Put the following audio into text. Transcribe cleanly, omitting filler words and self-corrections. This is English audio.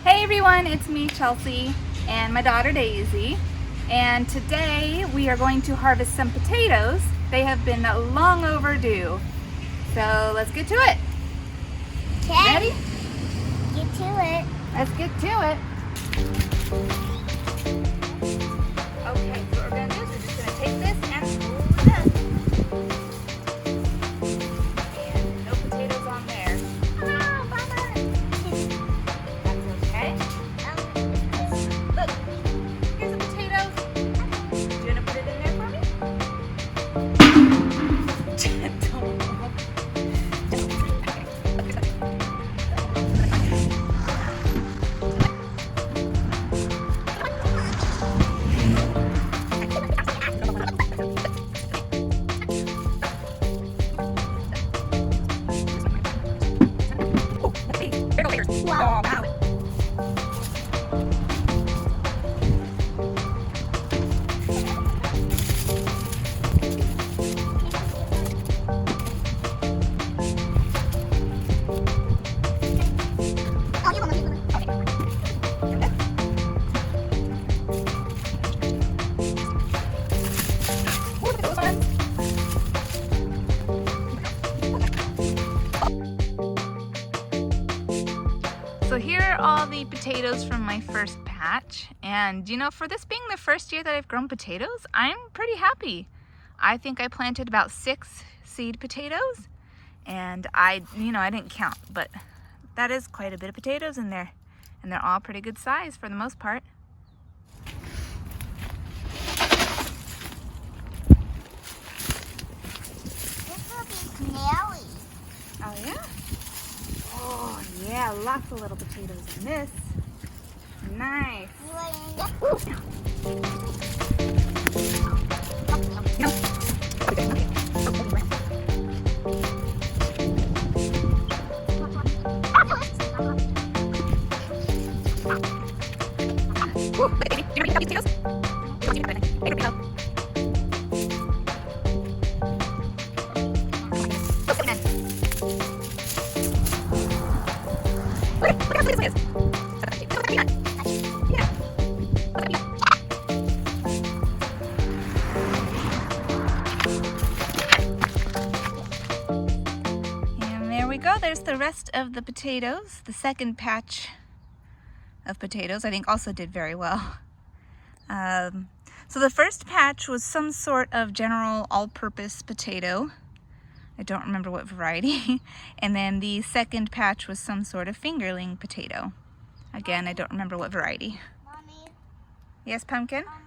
Hey everyone, it's me, Chelsea, and my daughter Daisy. And today we are going to harvest some potatoes. They have been long overdue. So let's get to it. Okay. Ready? Get to it. Let's get to it. Okay, so what we're going to do is we're just going to take this and pull it up. And no potatoes on there. Oh, bummer. That's okay. Look, here's a potato. Do you want to put it in there for me? Wow. So here are all the potatoes from my first patch, and you know, for this being the first year that I've grown potatoes, I'm pretty happy. I think I planted about 6 seed potatoes, and I didn't count, but that is quite a bit of potatoes in there, and they're all pretty good size for the most part. This will be smelly. Oh yeah? Oh yeah, lots of little potatoes in this. Nice. And there we go. There's the rest of the potatoes. The second patch of potatoes I think also did very well. So the first patch was some sort of general all-purpose potato. I don't remember what variety. And then the second patch was some sort of fingerling potato. Again, I don't remember what variety. Mommy, Yes, Pumpkin? Mommy.